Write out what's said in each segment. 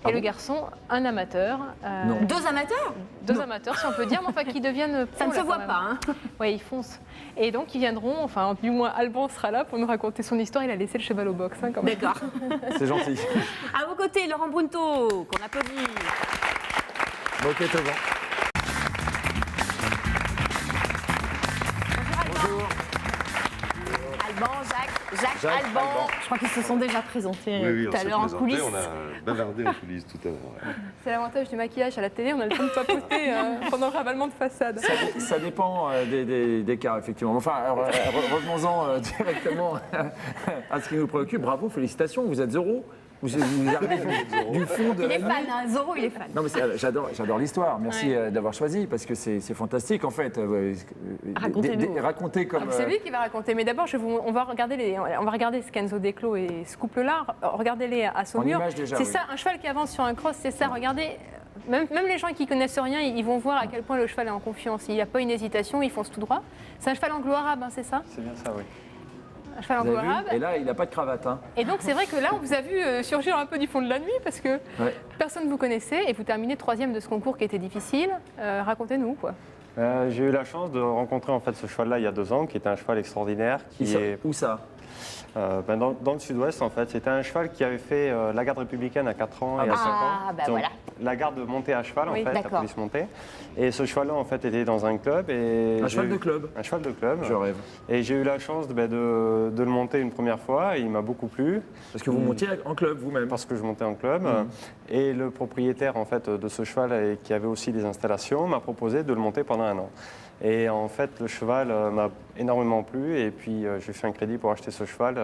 Et le garçon, un amateur. Non. Deux amateurs? Deux amateurs, si on peut dire, mais enfin qui deviennent Ça ne pros, se là, voit quand même. pas, hein. Oui, ils foncent. Et donc ils viendront, enfin du moins Alban sera là pour nous raconter son histoire. Il a laissé le cheval au box, hein, quand même. D'accord. C'est gentil. À vos côtés, Laurent Brunto, qu'on applaudit. Ok, Toban. Bonjour. Alban, Jacques Jacques, Alban. Alban. Je crois qu'ils se sont déjà présentés Oui, tout on à s'est l'heure en présenté, coulisses. on a bavardé en coulisses tout à l'heure. ouais. C'est l'avantage du maquillage à la télé, on a le temps de papoter pendant le ravalement de façade. Ça dépend des cas, effectivement. Enfin, revenons-en directement à ce qui nous préoccupe. Bravo, félicitations, vous êtes heureux. Vous arrivez du fond de Il la est nuit. fan, hein, Zorro, il est fan. Non, mais j'adore l'histoire. Merci Ouais. d'avoir choisi parce que c'est fantastique en fait. Racontez-nous. Racontez comme. C'est lui qui va raconter, mais d'abord on va regarder Scanzo Desclos et ce couple-là. Regardez-les à Saumur. image déjà, C'est oui. ça, un cheval qui avance sur un cross, c'est ça. Regardez, même les gens qui connaissent rien, ils vont voir à quel point le cheval est en confiance. Il n'y a pas une hésitation, il fonce tout droit. C'est un cheval anglo-arabe, hein, c'est ça? C'est bien ça, oui. Un cheval Vous avez vu anglo-arabe. Et là, il n'a pas de cravate. Hein. Et donc c'est vrai que là, on vous a vu surgir un peu du fond de la nuit parce que Ouais. personne ne vous connaissait et vous terminez troisième de ce concours qui était difficile. Racontez-nous quoi. J'ai eu la chance de rencontrer en fait ce cheval-là il y a 2 ans, qui était un cheval extraordinaire, Où ça dans le sud-ouest en fait. C'était un cheval qui avait fait la garde républicaine à 4 ans et à 5 ans. bah Donc, voilà. La garde montée à cheval Oui, en fait, la d'accord. police montée. Et ce cheval-là en fait était dans un club. Et Un j'ai cheval eu- de club. Un cheval de club. Je rêve. Et j'ai eu la chance de le monter une première fois et il m'a beaucoup plu. Parce que vous montiez en club vous-même. Parce que je montais en club. Et le propriétaire en fait, de ce cheval, et qui avait aussi des installations, m'a proposé de le monter pendant 1 an. Et en fait, le cheval m'a énormément plu. Et puis, j'ai fait un crédit pour acheter ce cheval.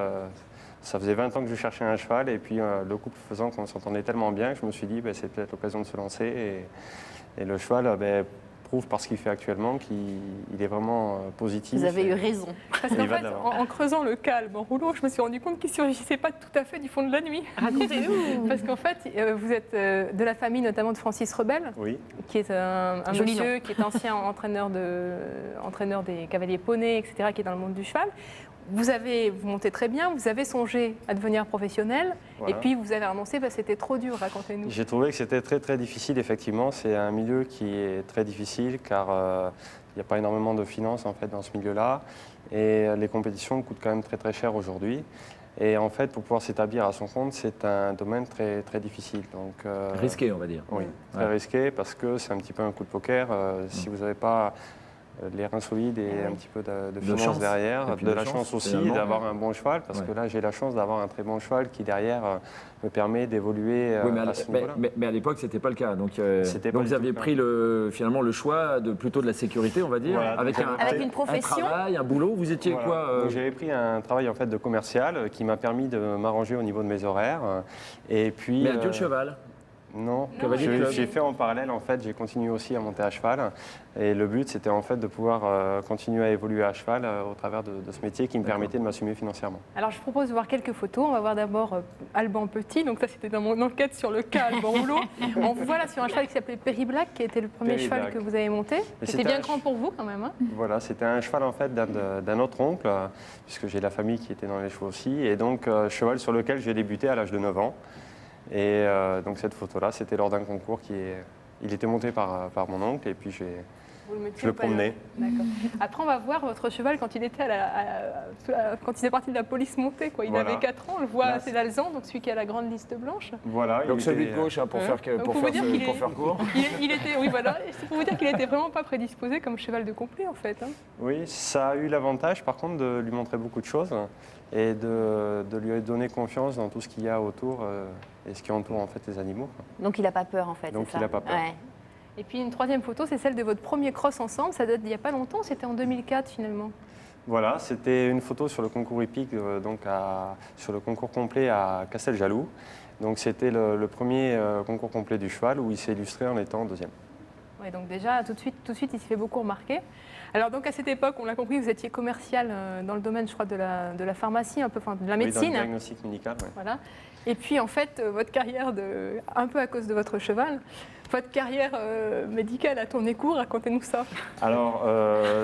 Ça faisait 20 ans que je cherchais un cheval. Et puis, le couple faisant qu'on s'entendait tellement bien, que je me suis dit, c'est peut-être l'occasion de se lancer. Et le cheval prouve par ce qu'il fait actuellement qu'il est vraiment positif. Vous avez eu Et- raison. Parce qu'en Il va fait, de l'avant. en creusant le calme en rouleau, je me suis rendu compte qu'il ne surgissait pas tout à fait du fond de la nuit. Racontez-nous. Parce qu'en fait, vous êtes de la famille notamment de Francis Rebel, Oui. qui est un Joli monsieur qui est ancien entraîneur des cavaliers poneys, etc., qui est dans le monde du cheval. Vous montez très bien, vous avez songé à devenir professionnel, Voilà. et puis vous avez renoncé parce que c'était trop dur, racontez-nous. J'ai trouvé que c'était très très difficile, effectivement. C'est un milieu qui est très difficile car il n'y a pas énormément de finances en fait, dans ce milieu-là. Et les compétitions coûtent quand même très très cher aujourd'hui. Et en fait, pour pouvoir s'établir à son compte, c'est un domaine très très difficile. Donc, Risqué, on va dire. Oui, très risqué parce que c'est un petit peu un coup de poker. Si vous n'avez pas les reins solides et un petit peu de finances chance. derrière, Et puis de de la chance, chance aussi, finalement. d'avoir un bon cheval, parce Ouais. que là j'ai la chance d'avoir un très bon cheval qui derrière me permet d'évoluer Oui, à ce niveau-là. mais à l'époque, c'était pas le cas. Donc, C'était donc pas vous du aviez tout le pris finalement le choix plutôt de la sécurité, on va dire, Voilà, avec, donc Avec une profession. un travail, un boulot. Vous étiez Voilà. quoi Donc, j'avais pris un travail en fait de commercial qui m'a permis de m'arranger au niveau de mes horaires. Et puis, Mais adieu le cheval. Non, Cavalier de club. j'ai fait en parallèle en fait, j'ai continué aussi à monter à cheval. Et le but c'était en fait de pouvoir continuer à évoluer à cheval au travers de ce métier qui me permettait de m'assumer financièrement. Alors je vous propose de voir quelques photos. On va voir d'abord Alban Petit, donc ça c'était dans mon enquête sur le cas Alban Rouleau. On vous voit là sur un cheval qui s'appelait Perry Black, qui était le premier Perry cheval Black. que vous avez monté. C'était c'était bien un grand pour vous quand même. Hein. Voilà, c'était un cheval en fait d'un autre oncle, puisque j'ai la famille qui était dans les chevaux aussi. Et donc cheval sur lequel j'ai débuté à l'âge de 9 ans. Et donc cette photo-là, c'était lors d'un concours il était monté par mon oncle et puis Vous le mettiez je le ou pas, là promenais. D'accord. Après, on va voir votre cheval quand il était quand il est parti de la police montée. Quoi. Il Voilà. avait 4 ans. On le voit, Là, c'est l'Alzan, donc celui qui a la grande liste blanche. Voilà, Donc il celui était, de gauche, hein, pour Hein faire, Donc, pour on faire, peut dire qu'il pour est- faire court. Il était, oui, voilà. Et c'est pour vous dire qu'il était vraiment pas prédisposé comme cheval de complet, en fait. Hein. Oui, ça a eu l'avantage par contre de lui montrer beaucoup de choses et de lui donner confiance dans tout ce qu'il y a autour et ce qui entoure en fait les animaux. Donc il n'a pas peur en fait. Donc, c'est ça il a pas peur. Ouais. Et puis une troisième photo, c'est celle de votre premier cross ensemble. Ça date d'il n'y a pas longtemps, c'était en 2004 finalement. Voilà, c'était une photo sur le concours hippique, sur le concours complet à Casteljaloux. Donc c'était le premier concours complet du cheval où il s'est illustré en étant deuxième. Ouais, donc déjà, tout de suite, il s'est fait beaucoup remarquer. Alors donc à cette époque, on l'a compris, vous étiez commercial dans le domaine, je crois, de la pharmacie, un peu, enfin de la Oui, dans médecine. le diagnostic médical. Ouais. Voilà. Et puis en fait, votre carrière, un peu à cause de votre cheval, votre carrière médicale a tourné court, racontez-nous ça. Alors,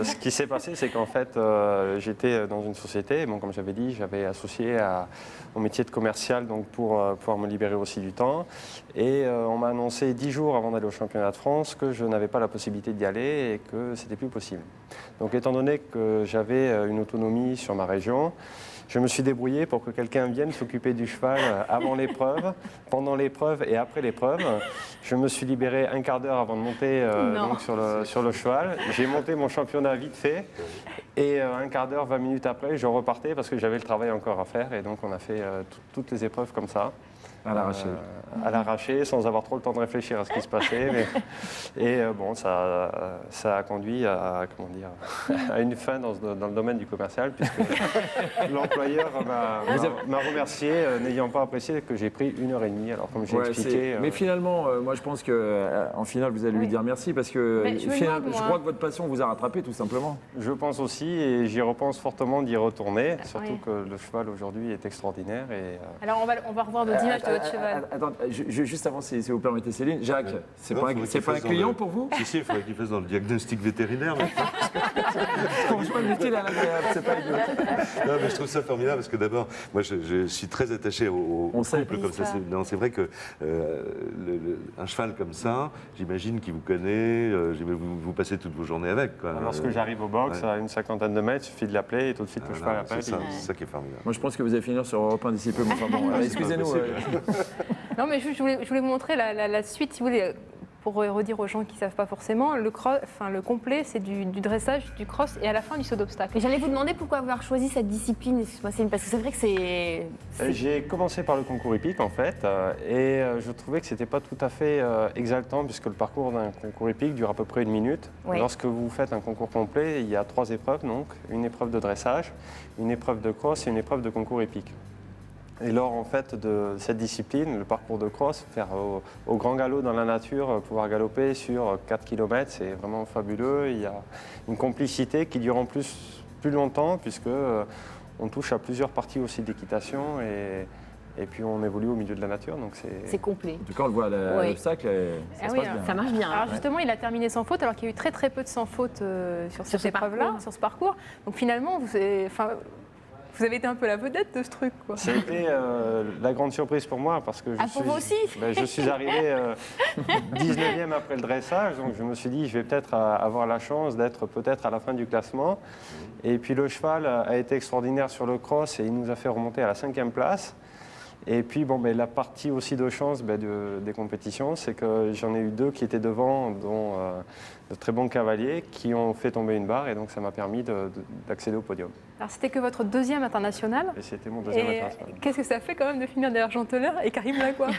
ce qui s'est passé, c'est qu'en fait, j'étais dans une société, bon, comme j'avais dit, j'avais associé au métier de commercial donc pour pouvoir me libérer aussi du temps. Et on m'a annoncé 10 jours avant d'aller au championnat de France que je n'avais pas la possibilité d'y aller et que c'était plus possible. Donc, étant donné que j'avais une autonomie sur ma région, je me suis débrouillé pour que quelqu'un vienne s'occuper du cheval avant l'épreuve, pendant l'épreuve et après l'épreuve. Je me suis libéré un quart d'heure avant de monter donc sur le cheval. J'ai monté mon championnat vite fait et un quart d'heure, 20 minutes après, je repartais parce que j'avais le travail encore à faire. Et donc on a fait toutes les épreuves comme ça. À l'arraché, sans avoir trop le temps de réfléchir à ce qui se passait. Bon, ça a conduit à une fin dans le domaine du commercial, puisque l'employeur m'a remercié, n'ayant pas apprécié que j'ai pris 1h30. Alors, comme j'ai expliqué. Mais finalement, moi je pense qu'en finale, vous allez lui dire merci, parce que je crois que votre passion vous a rattrapé, tout simplement. Je pense aussi, et j'y repense fortement d'y retourner, surtout que le cheval aujourd'hui est extraordinaire. Alors, on va revoir d'autres images de votre cheval. Attends, juste avant, si vous permettez, Céline. Jacques, c'est pas un client pour vous? Si, il faudrait qu'il fasse dans le diagnostic vétérinaire. Franchement, l'utile à l'agréable, c'est pas idiot. Non, mais je trouve ça formidable parce que d'abord, moi je suis très attaché au couple comme ça. C'est vrai que un cheval comme ça, j'imagine qu'il vous connaît, vous passez toutes vos journées avec. Quoi. Lorsque j'arrive au box, à une 50aine de mètres, il suffit de l'appeler et tout de suite le cheval appelle. C'est ça qui est formidable. Moi je pense que vous allez finir sur Europe 1 d'ici peu. Enfin bon, excusez-nous. Non, mais je voulais vous montrer la suite, si vous voulez, pour redire aux gens qui ne savent pas forcément. Le complet, c'est du dressage, du cross et à la fin du saut d'obstacle. Et j'allais vous demander pourquoi avoir choisi cette discipline, excuse-moi Céline, parce que c'est vrai que c'est... J'ai commencé par le concours hippique en fait, et je trouvais que c'était pas tout à fait exaltant, puisque le parcours d'un concours hippique dure à peu près 1 minute. Oui. Lorsque vous faites un concours complet, il y a 3 épreuves, donc une épreuve de dressage, une épreuve de cross et une épreuve de concours hippique. Et lors en fait de cette discipline, le parcours de cross, faire au grand galop dans la nature, pouvoir galoper sur 4 km, c'est vraiment fabuleux. Il y a une complicité qui dure en plus longtemps, puisque on touche à plusieurs parties aussi d'équitation et puis on évolue au milieu de la nature. Donc c'est complet. En tout cas, on le voit à l'obstacle, ça se passe bien. Ça marche bien. Alors justement, il a terminé sans faute, alors qu'il y a eu très très peu de sans faute sur cette épreuve-là, sur ce parcours. Donc finalement, vous avez été un peu la vedette de ce truc, quoi. C'était la grande surprise pour moi, parce que je suis arrivé 19e après le dressage, donc je me suis dit je vais peut-être avoir la chance d'être peut-être à la fin du classement. Et puis le cheval a été extraordinaire sur le cross et il nous a fait remonter à la 5e place. Et puis la partie aussi de chance des compétitions, c'est que j'en ai eu 2 qui étaient devant, dont de très bons cavaliers, qui ont fait tomber une barre, et donc ça m'a permis d'accéder au podium. Alors c'était que votre 2e international. Et c'était mon 2e international. Qu'est-ce que ça fait quand même de finir derrière Jean Teller et Karim Lacroix?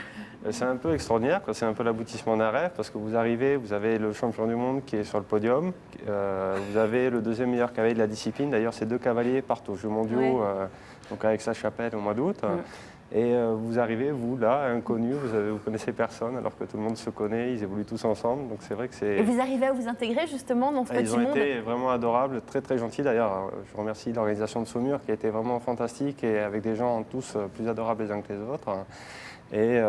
C'est un peu extraordinaire, c'est un peu l'aboutissement d'un rêve, parce que vous arrivez, vous avez le champion du monde qui est sur le podium, vous avez le 2e meilleur cavalier de la discipline. D'ailleurs, ces 2 cavaliers partent aux Jeux mondiaux, donc avec Aix-la-Chapelle au mois d'août. Et vous arrivez, vous, là, inconnu, vous connaissez personne, alors que tout le monde se connaît, ils évoluent tous ensemble, donc c'est vrai que c'est... Et vous arrivez à vous intégrer justement dans ce petit monde? Ils ont été vraiment adorables, très très gentils d'ailleurs. Je remercie l'organisation de Saumur qui a été vraiment fantastique, et avec des gens tous plus adorables les uns que les autres. Et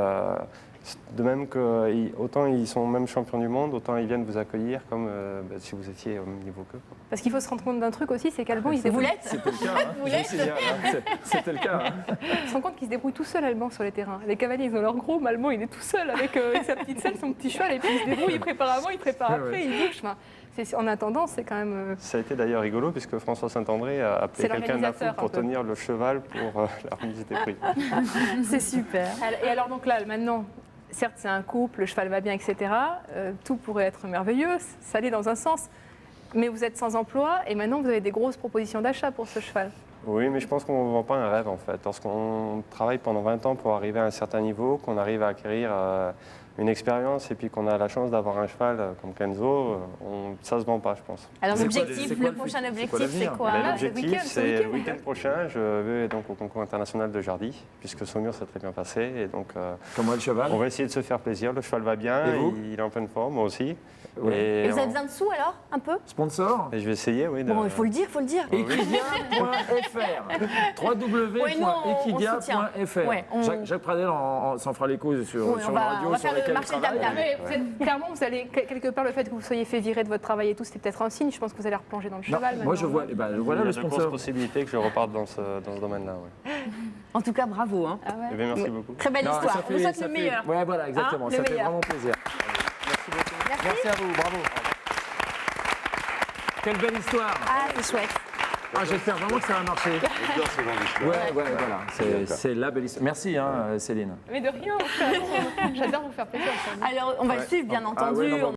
de même que, autant ils sont même champions du monde, autant ils viennent vous accueillir comme si vous étiez au même niveau qu'eux. Parce qu'il faut se rendre compte d'un truc aussi, c'est qu'Alban, il se débrouille. C'était le cas. C'était le cas. On se rend compte qu'il se débrouille tout seul, Alban, sur les terrains. Les cavaliers, ils ont leur gros, mais Alban, il est tout seul avec sa petite selle, son petit cheval, et puis il se débrouille, il prépare avant, il prépare après, il bouge. Enfin, en attendant, c'est quand même... Ça a été d'ailleurs rigolo, puisque François Saint-André a appelé quelqu'un de la foule pour tenir le cheval pour la remise des prix. C'est super. Et alors donc là, maintenant, certes, c'est un couple, le cheval va bien, etc. Tout pourrait être merveilleux, ça allait dans un sens. Mais vous êtes sans emploi et maintenant, vous avez des grosses propositions d'achat pour ce cheval. Oui, mais je pense qu'on ne vend pas un rêve, en fait. Lorsqu'on travaille pendant 20 ans pour arriver à un certain niveau, qu'on arrive à acquérir une expérience et puis qu'on a la chance d'avoir un cheval comme Kenzo, ça se vend pas, je pense. Alors C'est quoi l'objectif, c'est quoi le prochain c'est quoi objectif, l'avenir c'est quoi Là, c'est le L'objectif, week-end, c'est le c'est le week-end. week-end prochain, je vais donc au concours international de Jardy, puisque Saumur s'est très bien passé. Et donc, Comment le cheval? on va essayer de se faire plaisir. Le cheval va bien, Et vous il est en pleine forme, moi aussi. Ouais. Et vous avez on- besoin de sous alors, un peu Sponsor? et je vais essayer, oui. Bon, il faut le dire, il faut le dire. Equidia.fr www.equidia.fr Ouais, on- Jacques Pradel s'en fera l'écho sur, Ouais, sur on la va- radio on va sur faire le laquelle il marché de travaille. Dame. Mais vous êtes- clairement, vous allez quelque part le fait que vous soyez fait virer de votre travail et tout, c'était peut-être un signe. Je pense que vous allez replonger dans le Non, cheval. moi je maintenant. vois, voilà il y le a de grosses sponsor. possibilités que je reparte dans ce domaine-là. Ouais. En tout cas, bravo. Hein. Ah ouais. Eh bien, merci beaucoup. Très belle Non, histoire. ça On vous souhaite ça le meilleur. Ouais, voilà, exactement. Hein, ça le fait meilleur. vraiment plaisir. Merci beaucoup. Merci à vous, bravo. Quelle belle histoire. Ah, c'est chouette. Ah, j'espère vraiment que ça va marcher. J'adore ce genre d'histoire. Ouais, voilà. C'est la belle histoire. Merci, Céline. Mais de rien, j'adore vous faire plaisir. Alors, on va le suivre, bien Ah, entendu. ouais, non,